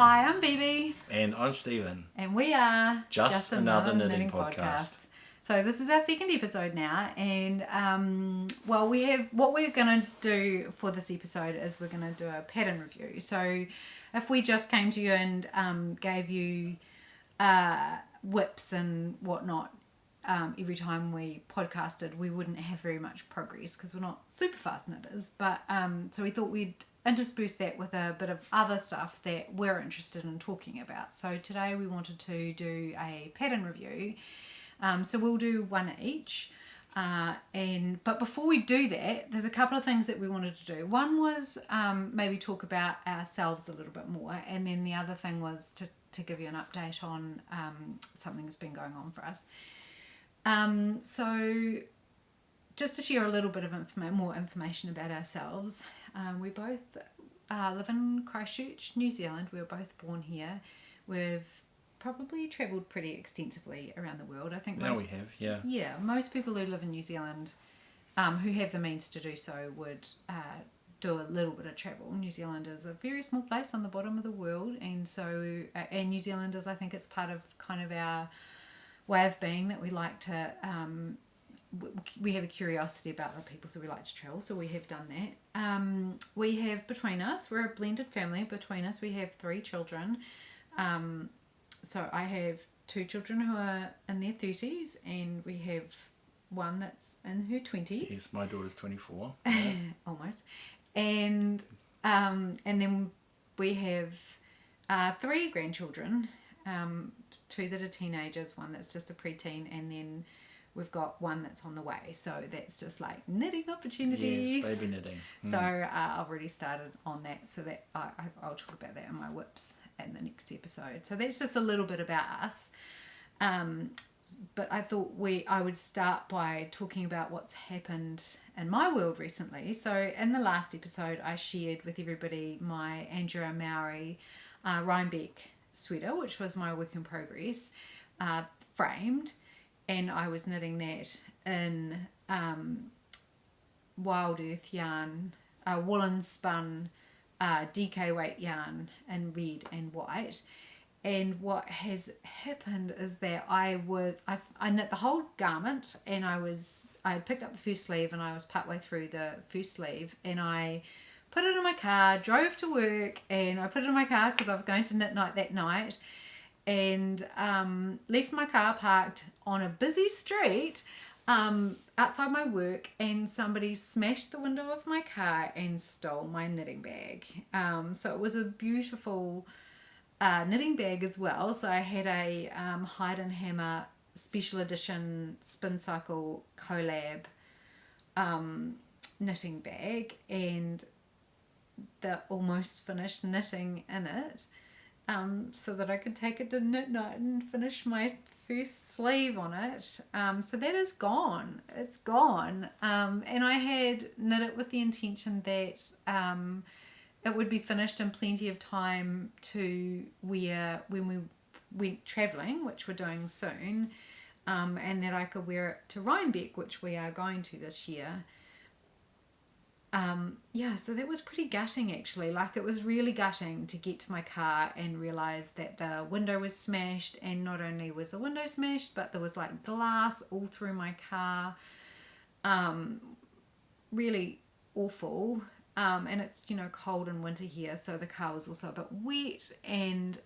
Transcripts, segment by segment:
Hi, I'm Bebe. And I'm Stephen. And we are Just Another Knitting Podcast. So this is our second episode now, and what we're going to do for this episode is we're going to do a pattern review. So if we just came to you and gave you whips and whatnot every time we podcasted, we wouldn't have very much progress because we're not super fast knitters. But so we thought we'd intersperse that with a bit of other stuff that we're interested in talking about. So today we wanted to do a pattern review. So we'll do one each. But before we do that, there's a couple of things that we wanted to do. One was maybe talk about ourselves a little bit more, and then the other thing was to give you an update on something that's been going on for us. So just to share a little bit of more information about ourselves, we both live in Christchurch, New Zealand. We were both born here. We've probably travelled pretty extensively around the world. I think most people who live in New Zealand who have the means to do so would do a little bit of travel. New Zealand is a very small place on the bottom of the world, and so and New Zealanders, I think it's part of kind of our way of being that we like to we have a curiosity about other people, so we like to travel, so we have done that. We have between us, we're a blended family. Between us we have 3 children. So I have 2 children who are in their 30s, and we have one that's in her 20s. Yes, my daughter's 24. Almost. And then we have 3 grandchildren, 2 that are teenagers, one that's just a preteen, and then we've got one that's on the way. So that's just like knitting opportunities. Yes, baby knitting. So I've already started on that, so that I'll talk about that in my whips in the next episode. So that's just a little bit about us. But I thought I would start by talking about what's happened in my world recently. So in the last episode, I shared with everybody my Andrea Mowry Rybeck sweater, which was my work in progress, framed, and I was knitting that in Wild Earth yarn, woolen spun DK weight yarn in red and white. And what has happened is that I knit the whole garment, and I picked up the first sleeve, and I was partway through the first sleeve, and I put it in my car, drove to work, and I put it in my car because I was going to knit night that night, and left my car parked on a busy street outside my work, and somebody smashed the window of my car and stole my knitting bag. So it was a beautiful knitting bag as well. So I had a Hide and Hammer special edition spin cycle collab knitting bag, and the almost finished knitting in it, so that I could take it to knit night and finish my first sleeve on it. So that is gone. It's gone. And I had knit it with the intention that it would be finished in plenty of time to wear when we went travelling, which we're doing soon, and that I could wear it to Rybeck, which we are going to this year. So that was pretty gutting, actually. Like, it was really gutting to get to my car and realise that the window was smashed, and not only was the window smashed, but there was like glass all through my car. Really awful. And it's, cold and winter here, so the car was also a bit wet, and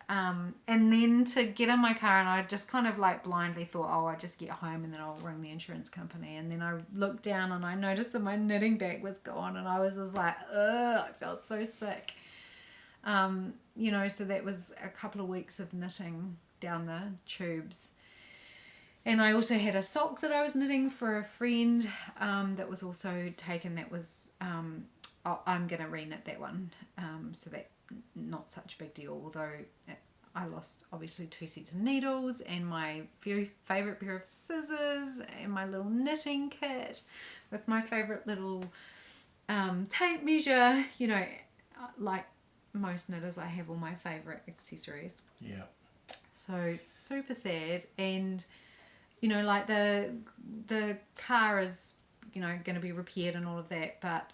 then to get in my car, and I just kind of like blindly thought, I'll just get home and then I'll ring the insurance company, and then I looked down and I noticed that my knitting bag was gone, and I was just like, ugh, I felt so sick. So that was a couple of weeks of knitting down the tubes. And I also had a sock that I was knitting for a friend that was also taken. That was I'm going to re-knit that one, so that not such a big deal, although I lost obviously 2 sets of needles and my very favourite pair of scissors and my little knitting kit with my favourite little tape measure. Like most knitters, I have all my favourite accessories. Yeah. So super sad, and like the car is going to be repaired and all of that, but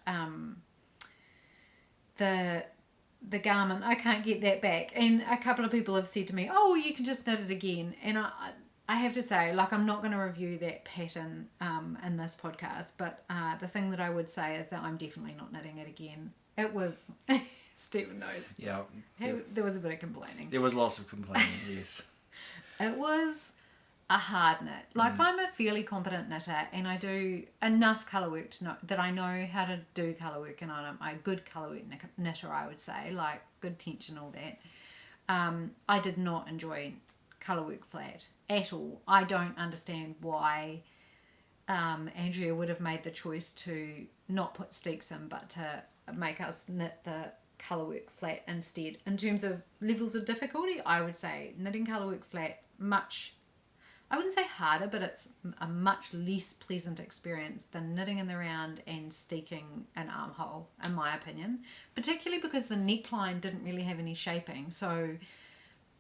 the garment, I can't get that back. And a couple of people have said to me, oh, you can just knit it again. And I have to say, like, I'm not going to review that pattern in this podcast, but the thing that I would say is that I'm definitely not knitting it again. It was, Stephen knows. Yeah. There was a bit of complaining. There was lots of complaining, yes. It was a hard knit. Like, I'm a fairly competent knitter, and I do enough colour work to know that I know how to do colour work, and I'm a good colour work knitter, I would say, like good tension, all that. I did not enjoy colour work flat at all. I don't understand why Andrea would have made the choice to not put steeks in, but to make us knit the colour work flat instead. In terms of levels of difficulty, I would say knitting colour work flat much, I wouldn't say harder, but it's a much less pleasant experience than knitting in the round and steeking an armhole, in my opinion, particularly because the neckline didn't really have any shaping. So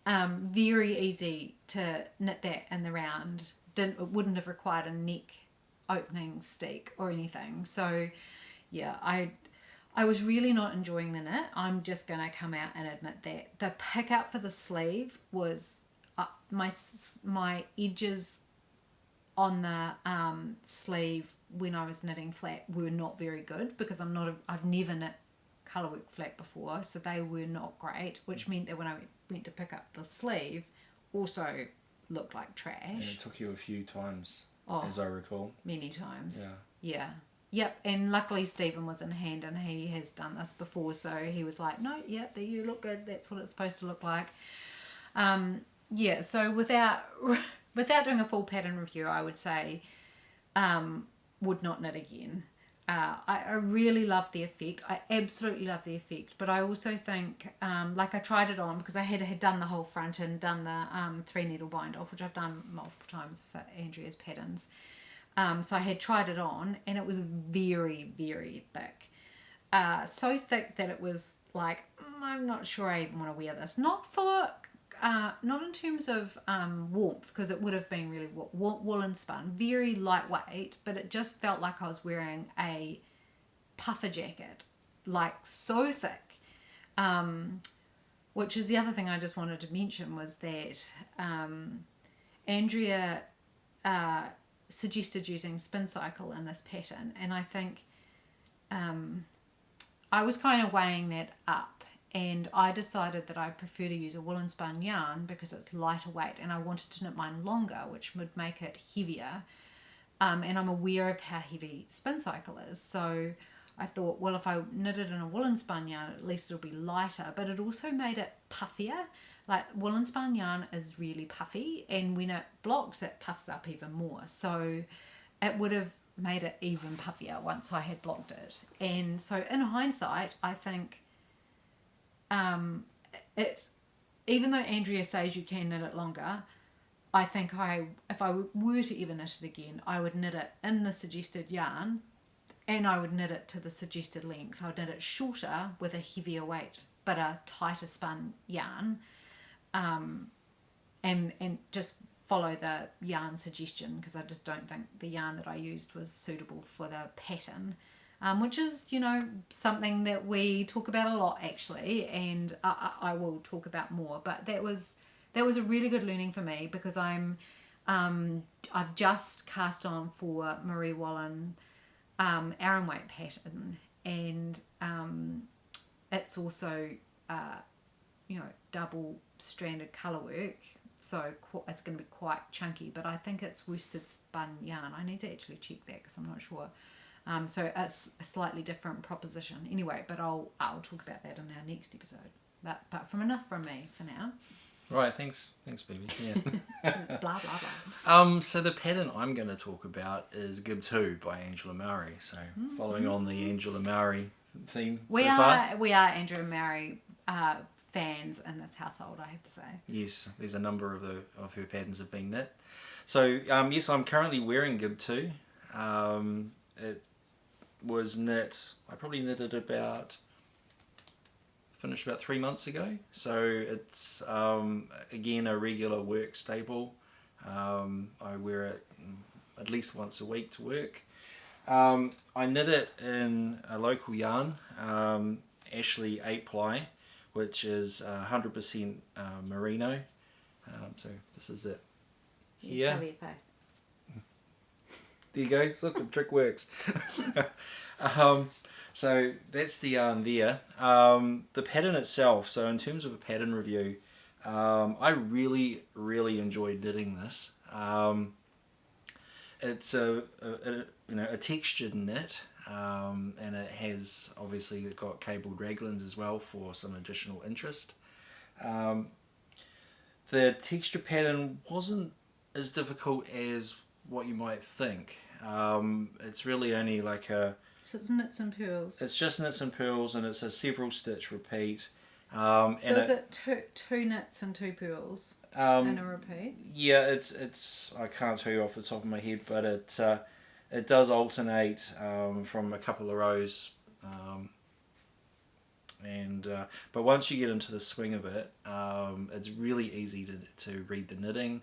very easy to knit that in the round. It wouldn't have required a neck opening steek or anything. So yeah, I was really not enjoying the knit. I'm just going to come out and admit that. The pickup for the sleeve was my edges on the sleeve when I was knitting flat were not very good, because I've never knit colour work flat before, so they were not great, which meant that when I went to pick up the sleeve, also looked like trash. And it took you a few times, as I recall. Many times. Yeah. Yep, and luckily Stephen was in hand, and he has done this before, so he was like, no, yeah, there you look good, that's what it's supposed to look like. Yeah, so without doing a full pattern review, I would say would not knit again. I really love the effect. I absolutely love the effect, but I also think, like, I tried it on because I had done the whole front and done the 3 needle bind off, which I've done multiple times for Andrea's patterns. So I had tried it on, and it was very, very thick. So thick that it was like, I'm not sure I even want to wear this. Not in terms of warmth, because it would have been really woolen spun, very lightweight, but it just felt like I was wearing a puffer jacket, like so thick. Which is the other thing I just wanted to mention, was that Andrea suggested using spin cycle in this pattern, and I think I was kind of weighing that up. And I decided that I prefer to use a woolen spun yarn because it's lighter weight, and I wanted to knit mine longer, which would make it heavier. And I'm aware of how heavy spin cycle is. So I thought, well, if I knit it in a woolen spun yarn, at least it'll be lighter. But it also made it puffier. Like, woolen spun yarn is really puffy, and when it blocks, it puffs up even more. So it would have made it even puffier once I had blocked it. And so in hindsight, I think even though Andrea says you can knit it longer, I think if I were to ever knit it again, I would knit it in the suggested yarn, and I would knit it to the suggested length. I would knit it shorter with a heavier weight but a tighter spun yarn, and just follow the yarn suggestion, because I just don't think the yarn that I used was suitable for the pattern. Which is, something that we talk about a lot, actually, and I will talk about more. But that was a really good learning for me, because I've just cast on for Marie Wallen Aran weight pattern, and it's also double stranded colour work, so it's going to be quite chunky. But I think it's worsted spun yarn. I need to actually check that, because I'm not sure. So it's a slightly different proposition. Anyway, but I'll talk about that in our next episode. But enough from me for now. Right, thanks Bebe. Yeah. Blah, blah, blah. So the pattern I'm going to talk about is Gib II by Andrea Mowry. So following on the Andrea Mowry theme we so are far. We are Andrea Mowry fans in this household, I have to say. Yes, there's a number of her patterns have been knit. So yes, I'm currently wearing Gib II. It was knit, I probably knitted finished about 3 months ago. So it's again a regular work staple. I wear it at least once a week to work. I knit it in a local yarn, Ashley 8 ply, which is 100% merino. So this is it here. Cover your face. There you go. Look, the trick works. So that's the yarn there. The pattern itself. So in terms of a pattern review, I really enjoyed knitting this. It's a textured knit, and it has obviously got cabled raglans as well for some additional interest. The texture pattern wasn't as difficult as what you might think. It's really only like a... So it's knits and purls. It's just knits and purls, and it's a several stitch repeat. So is it two knits and two purls and a repeat? Yeah, it's I can't tell you off the top of my head, but it does alternate from a couple of rows, but once you get into the swing of it, it's really easy to read the knitting.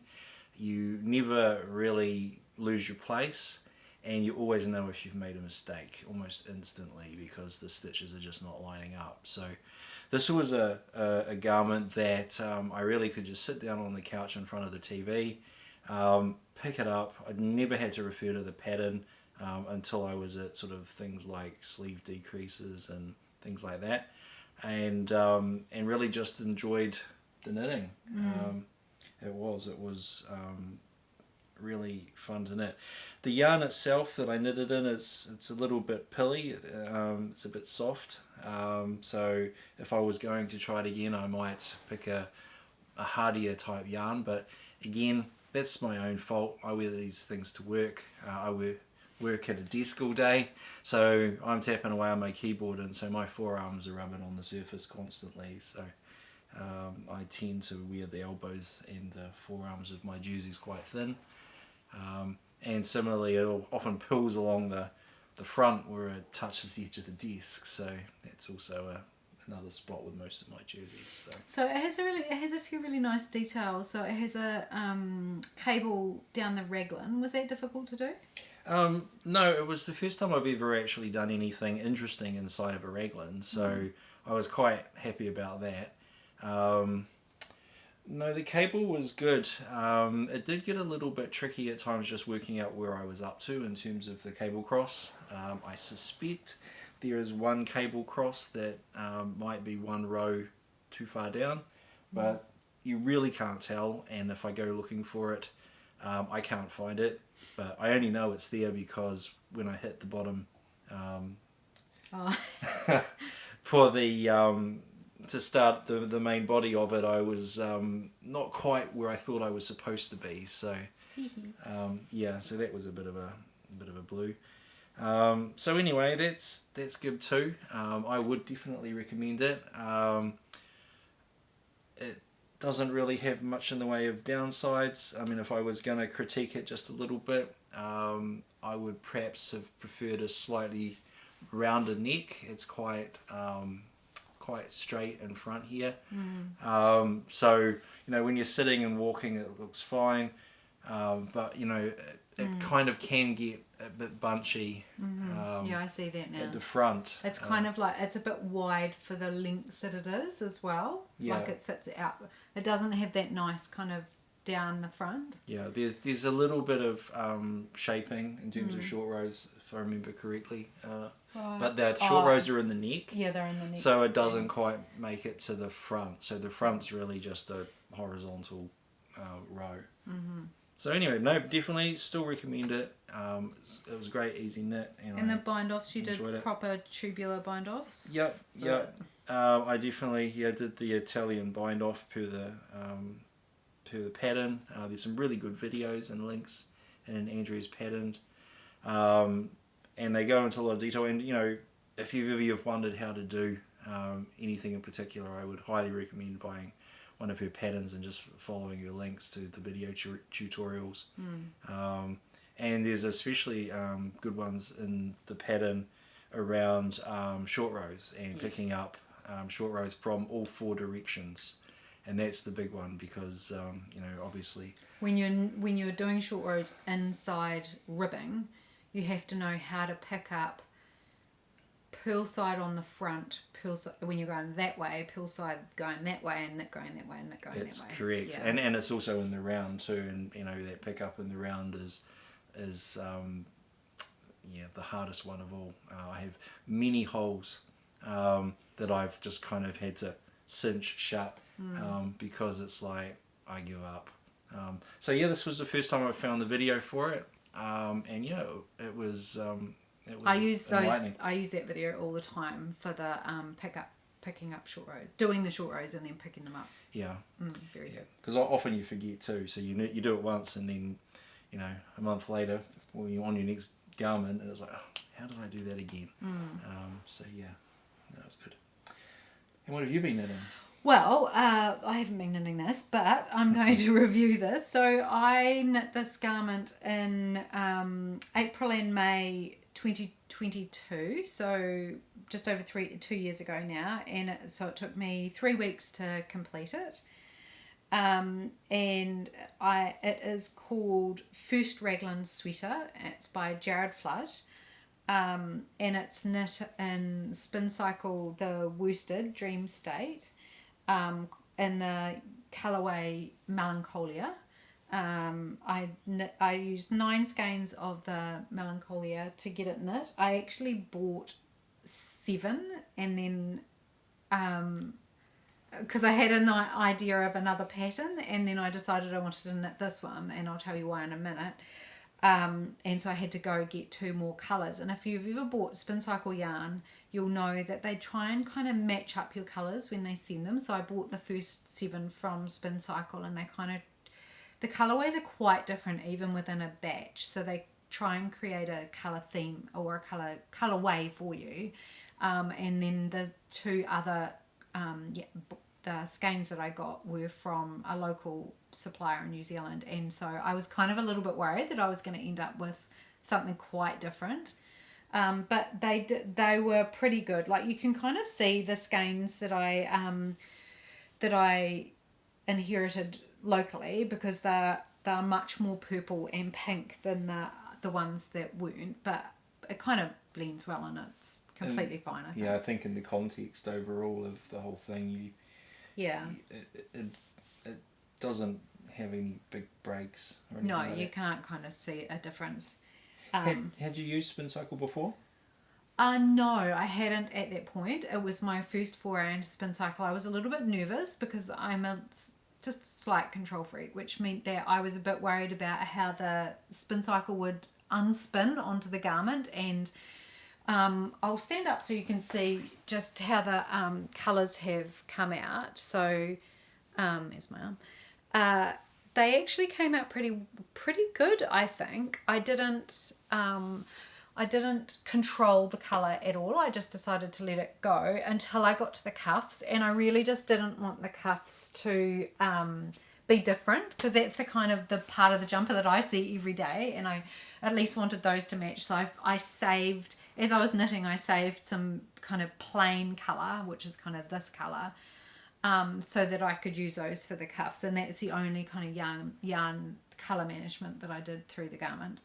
You never really lose your place, and you always know if you've made a mistake almost instantly because the stitches are just not lining up. So this was a garment that I really could just sit down on the couch in front of the TV, pick it up. I never had to refer to the pattern until I was at sort of things like sleeve decreases and things like that, and really just enjoyed the knitting. It was really fun to knit. The yarn itself that I knitted in, it's a little bit pilly. It's a bit soft. So if I was going to try it again, I might pick a hardier type yarn. But again, that's my own fault. I wear these things to work. I work at a desk all day, so I'm tapping away on my keyboard, and so my forearms are rubbing on the surface constantly. So I tend to wear the elbows and the forearms of my jerseys quite thin. And similarly, it often pulls along the front where it touches the edge of the desk, so that's also another spot with most of my jerseys. So it has a few really nice details. So it has a cable down the raglan. Was that difficult to do? No, it was the first time I've ever actually done anything interesting inside of a raglan, so I was quite happy about that. No, the cable was good. It did get a little bit tricky at times just working out where I was up to in terms of the cable cross. I suspect there is one cable cross that might be one row too far down, but you really can't tell, and if I go looking for it, I can't find it, but I only know it's there because when I hit the bottom for the to start the main body of it, I was not quite where I thought I was supposed to be. So yeah, so that was a bit of a blue. So anyway, that's Gib II. I would definitely recommend it. It doesn't really have much in the way of downsides. I mean, if I was going to critique it just a little bit, I would perhaps have preferred a slightly rounder neck. It's quite straight in front here. So, you know, when you're sitting and walking, it looks fine. But, you know, it kind of can get a bit bunchy. Yeah, I see that now. At the front. It's kind of like, it's a bit wide for the length that it is as well. Yeah. Like it sits out. It doesn't have that nice kind of down the front. Yeah, there's a little bit of shaping in terms of short rows, if I remember correctly. But the short rows are in the neck. Yeah, they're in the neck. So it doesn't quite make it to the front. So the front's really just a horizontal row. So anyway, no, definitely still recommend it. It was a great, easy knit. And the bind-offs, you did it. proper tubular bind-offs? Yep. I definitely did the Italian bind-off per the pattern. There's some really good videos and links in Andrea's pattern. And they go into a lot of detail. And, you know, if you've ever wondered how to do anything in particular, I would highly recommend buying one of her patterns and just following her links to the video tutorials. And there's especially good ones in the pattern around short rows and picking up short rows from all four directions. And that's the big one because, you know, obviously... When you're doing short rows inside ribbing, you have to know how to pick up purl side on the front, purl side when you're going that way, purl side going that way, and knit going that way, and knit going That's that way. correct. Yeah. And it's also in the round too, and that pickup in the round is the hardest one of all. I have many holes that I've just kind of had to cinch shut because it's like I give up. So this was the first time I found the video for it, and it was I use enlightening. I use that video all the time for the picking up short rows, doing the short rows and then picking them up. Yeah. Very good. Because often you forget too. So you do it once, and then a month later, when you're on your next garment, and it's like, oh, how did I do that again? So that was good. And what have you been knitting? Well, I haven't been knitting this, but I'm going to review this. So I knit this garment in April and May 2022, so just over 2 years ago now, and so it took me 3 weeks to complete it. And it is called First Raglan Sweater. It's by Jared Flood. And it's knit in Spin Cycle, the worsted Dream State, in the colourway Melancholia. I used 9 skeins of the Melancholia to get it knit. I actually bought 7, and then because I had an idea of another pattern, and then I decided I wanted to knit this one, and I'll tell you why in a minute. And so I had to go get 2 more colours. And if you've ever bought Spin Cycle yarn, you'll know that they try and kind of match up your colours when they send them. So I bought the first 7 from Spin Cycle, and the colourways are quite different even within a batch. So they try and create a colour theme or a colourway for you. And then the 2 other the skeins that I got were from a local supplier in New Zealand, and so I was kind of a little bit worried that I was going to end up with something quite different, but they were pretty good. Like, you can kind of see the skeins that I inherited locally, because they're much more purple and pink than the ones that weren't, but it kind of blends well, and it's completely fine, I think. I think in the context overall of the whole thing, it doesn't have any big breaks or anything. No, like you that. can't kind of see a difference. Had you used Spin Cycle before? No, I hadn't at that point. It was my first foray into Spin Cycle. I was a little bit nervous because I'm just a slight control freak, which meant that I was a bit worried about how the Spin Cycle would unspin onto the garment. And I'll stand up so you can see just how the colours have come out. So, there's my arm. They actually came out pretty good, I think. I didn't control the colour at all. I just decided to let it go until I got to the cuffs, and I really just didn't want the cuffs to be different, because that's the kind of the part of the jumper that I see every day, and I at least wanted those to match. So I saved, as I was knitting, I saved some kind of plain colour, which is kind of this colour, so that I could use those for the cuffs, and that's the only kind of yarn colour management that I did through the garment.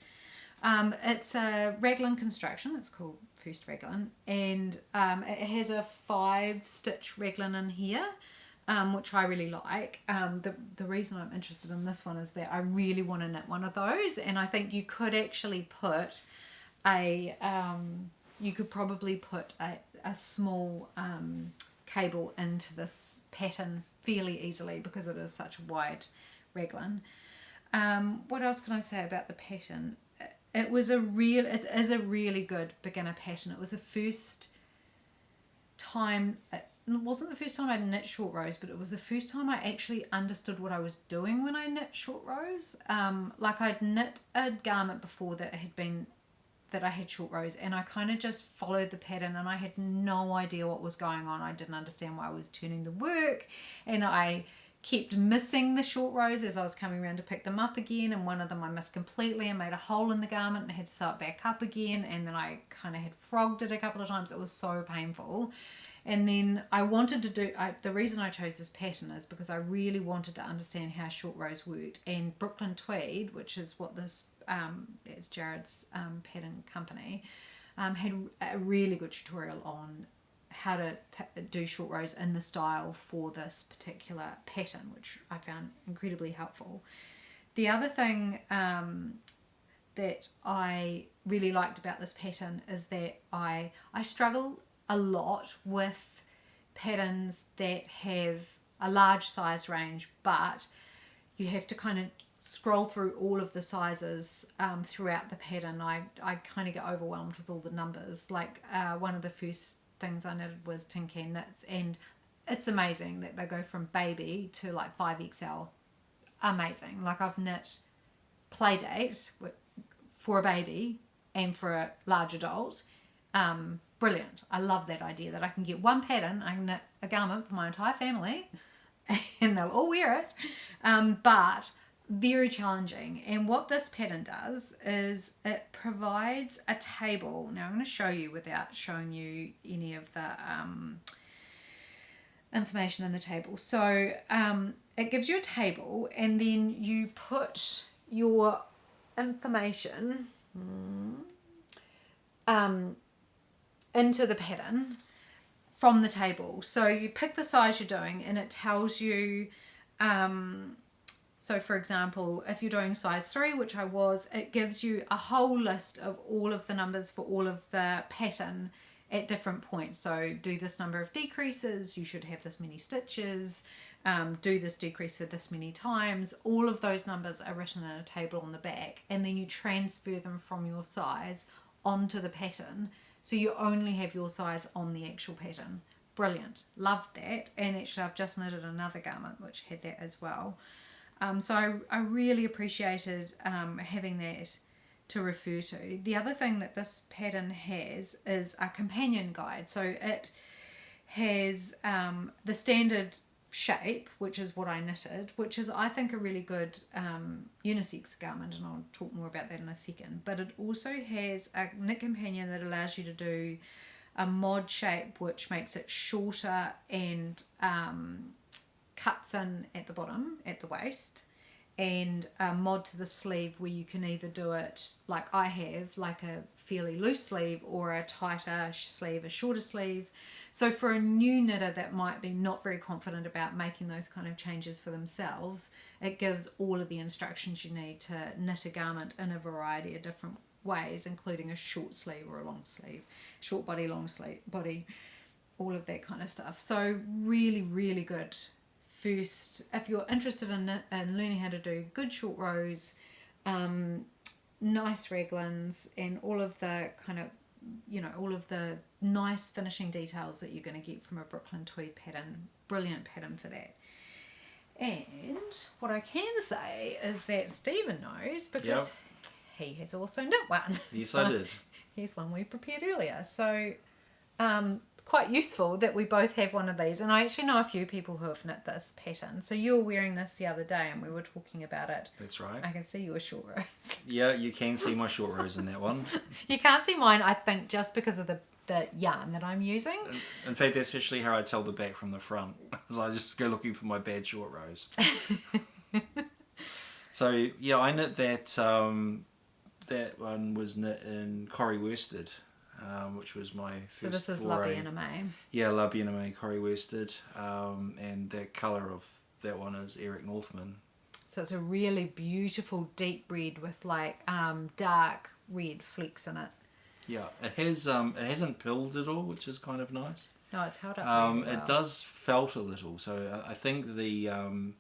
It's a Raglan construction. It's called First Raglan, and it has a 5-stitch raglan in here, which I really like. The reason I'm interested in this one is that I really want to knit one of those, and I think you could actually put you could probably put a small cable into this pattern fairly easily, because it is such a wide raglan. What else can I say about the pattern? It is a really good beginner pattern. It was the first time, it wasn't the first time I knit short rows, but it was the first time I actually understood what I was doing when I knit short rows. Like, I'd knit a garment before that I had short rows, and I kind of just followed the pattern, and I had no idea what was going on. I didn't understand why I was turning the work, and I kept missing the short rows as I was coming around to pick them up again, and one of them I missed completely and made a hole in the garment and had to sew it back up again, and then I kind of had frogged it a couple of times. It was so painful. And then I wanted to do, the reason I chose this pattern is because I really wanted to understand how short rows worked, and Brooklyn Tweed, which is what this, it's Jared's pattern company, had a really good tutorial on how to do short rows in the style for this particular pattern, which I found incredibly helpful. The other thing that I really liked about this pattern is that I struggle a lot with patterns that have a large size range, but you have to kind of scroll through all of the sizes throughout the pattern. I kind of get overwhelmed with all the numbers. Like one of the first things I knitted was tin can knits, and it's amazing that they go from baby to like 5XL. Amazing. Like I've knit Playdate for a baby and for a large adult. Brilliant. I love that idea that I can get one pattern, I can knit a garment for my entire family and they'll all wear it. But very challenging. And what this pattern does is it provides a table. Now I'm going to show you without showing you any of the information in the table. So it gives you a table, and then you put your information into the pattern from the table. So you pick the size you're doing, and it tells you so for example, if you're doing size 3, which I was, it gives you a whole list of all of the numbers for all of the pattern at different points. So do this number of decreases, you should have this many stitches, do this decrease for this many times. All of those numbers are written in a table on the back, and then you transfer them from your size onto the pattern, so you only have your size on the actual pattern. Brilliant. Loved that. And actually I've just knitted another garment which had that as well. So I really appreciated having that to refer to. The other thing that this pattern has is a companion guide. So it has the standard shape, which is what I knitted, which is I think a really good unisex garment, and I'll talk more about that in a second. But it also has a knit companion that allows you to do a mod shape, which makes it shorter and cuts in at the bottom, at the waist, and a mod to the sleeve where you can either do it like I have, like a fairly loose sleeve, or a tighter sleeve, a shorter sleeve. So for a new knitter that might be not very confident about making those kind of changes for themselves, it gives all of the instructions you need to knit a garment in a variety of different ways, including a short sleeve or a long sleeve, short body, long sleeve body, all of that kind of stuff. So really, really good. First, if you're interested in learning how to do good short rows, nice raglans, and all of the kind of, all of the nice finishing details that you're going to get from a Brooklyn tweed pattern, brilliant pattern for that. And what I can say is that Stephen knows, because he has also knit one. Yes, so I did. Here's one we prepared earlier. So quite useful that we both have one of these, and I actually know a few people who have knit this pattern. So you were wearing this the other day and we were talking about it. That's right. I can see your short rows. Yeah, you can see my short rows in that one. You can't see mine, I think, just because of the yarn that I'm using. In fact, that's actually how I tell the back from the front. So I just go looking for my bad short rows. So yeah, I knit that. That one was knit in Corrie worsted. Which was my first So this is foray. La Bien-Aimée. Yeah, La Bien-Aimée Corrie worsted, and the colour of that one is Eric Northman. So it's a really beautiful deep red with like dark red flecks in it. Yeah, it hasn't pilled at all, which is kind of nice. No, it's held up really well. It does felt a little, so I think the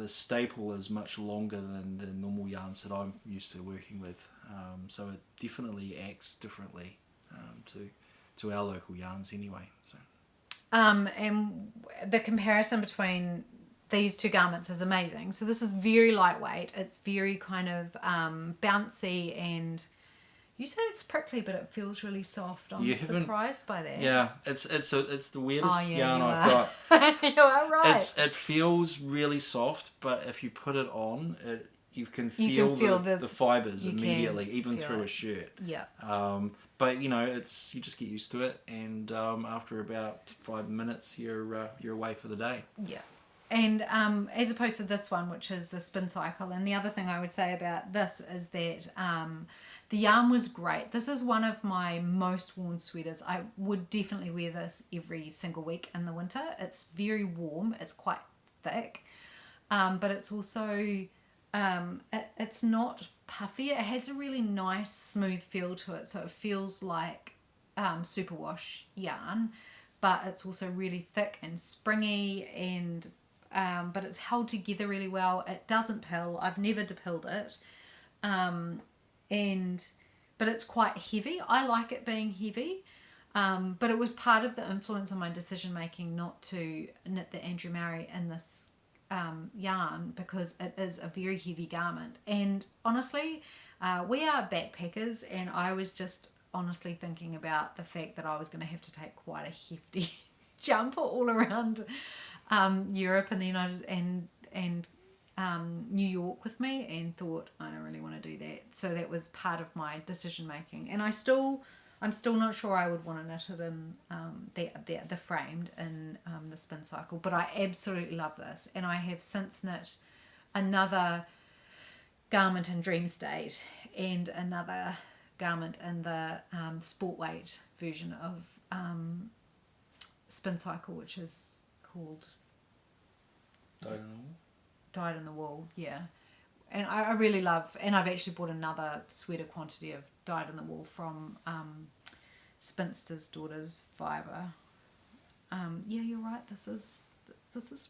staple is much longer than the normal yarns that I'm used to working with. So it definitely acts differently to our local yarns anyway. So. And the comparison between these two garments is amazing. So this is very lightweight. It's very kind of bouncy, and you say it's prickly, but it feels really soft. I'm surprised by that. Yeah, it's the weirdest yarn I've got. You are right. It feels really soft, but if you put it on, you can feel the fibres immediately, even through a shirt. Yeah. But you just get used to it, and after about 5 minutes, you're away for the day. Yeah. And as opposed to this one, which is a spin cycle. And the other thing I would say about this is that the yarn was great. This is one of my most worn sweaters. I would definitely wear this every single week in the winter. It's very warm. It's quite thick. But it's also, it's not puffy. It has a really nice smooth feel to it. So it feels like superwash yarn. But it's also really thick and springy, and but it's held together really well. It doesn't pill. I've never depilled it. But it's quite heavy. I like it being heavy. But it was part of the influence on my decision making not to knit the Andrea Mowry in this yarn, because it is a very heavy garment. And honestly, we are backpackers, and I was just honestly thinking about the fact that I was going to have to take quite a hefty jumper all around Europe and the United and New York with me, and thought I don't really want to do that. So that was part of my decision making, and I'm still not sure I would want to knit it in the framed in the spin cycle, but I absolutely love this. And I have since knit another garment in Dream State and another garment in the sport weight version of spin cycle, which is called Dyed in the Wool. Yeah, and I really love, and I've actually bought another sweater quantity of Dyed in the Wool from Spinster's Daughters Fibre. Yeah, you're right, this is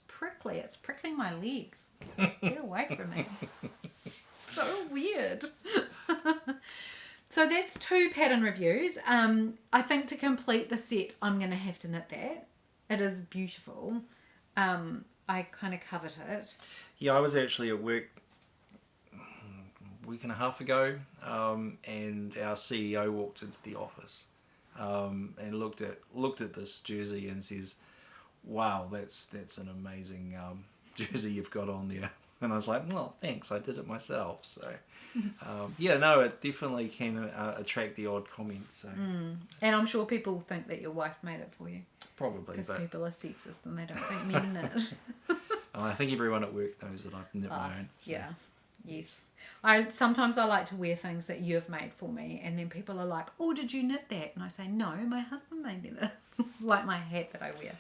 prickly. It's prickling my legs. Get away from me. So weird. So that's 2 pattern reviews. I think to complete the set, I'm going to have to knit that. It is beautiful. I kind of covet it. Yeah, I was actually at work a week and a half ago, and our CEO walked into the office and looked at this jersey and says, "Wow, that's an amazing jersey you've got on there." And I was like, "Well, thanks. I did it myself." So. Yeah, no, it definitely can attract the odd comment. So, and I'm sure people think that your wife made it for you. Probably, because people are sexist and they don't think men knit. I think everyone at work knows that I've knit my own. So. Yeah, yes. Sometimes I like to wear things that you've made for me, and then people are like, "Oh, did you knit that?" And I say, "No, my husband made me this." Like my hat that I wear.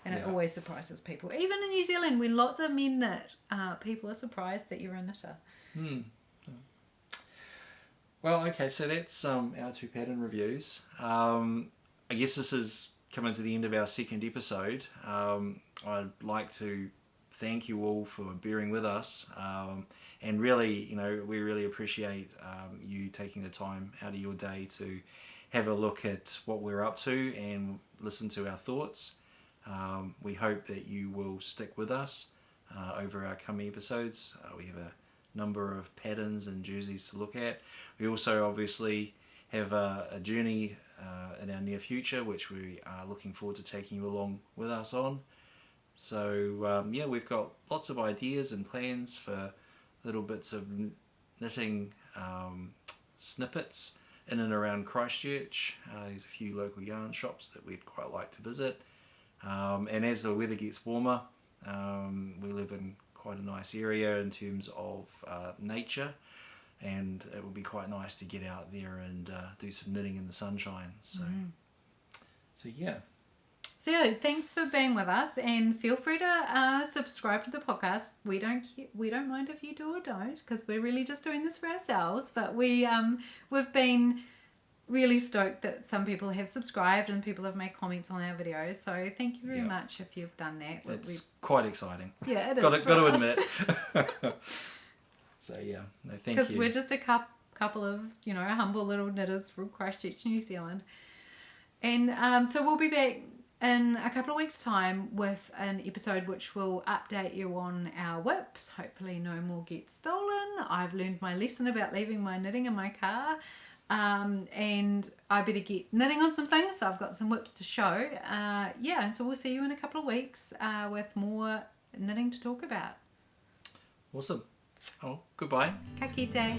And it always surprises people. Even in New Zealand, when lots of men knit, people are surprised that you're a knitter. Well, okay, so that's our 2 pattern reviews. I guess this is coming to the end of our 2nd episode. I'd like to thank you all for bearing with us, and really, we really appreciate you taking the time out of your day to have a look at what we're up to and listen to our thoughts. We hope that you will stick with us over our coming episodes. We have a number of patterns and jerseys to look at. We also obviously have a journey in our near future, which we are looking forward to taking you along with us on. So we've got lots of ideas and plans for little bits of knitting snippets in and around Christchurch. There's a few local yarn shops that we'd quite like to visit. And as the weather gets warmer, we live in quite a nice area in terms of nature, and it would be quite nice to get out there and do some knitting in the sunshine. So yeah. So thanks for being with us, and feel free to subscribe to the podcast. We don't mind if you do or don't, because we're really just doing this for ourselves. But we've been really stoked that some people have subscribed and people have made comments on our videos. So thank you very much if you've done that. It's quite exciting. Yeah, it is. Got to admit. So yeah, no, thank you. Because we're just a couple of humble little knitters from Christchurch, New Zealand, and so we'll be back in a couple of weeks' time with an episode which will update you on our whips. Hopefully no more get stolen. I've learned my lesson about leaving my knitting in my car. And I better get knitting on some things, so I've got some whips to show. And so we'll see you in a couple of weeks with more knitting to talk about. Awesome. Oh, goodbye. Ka kite.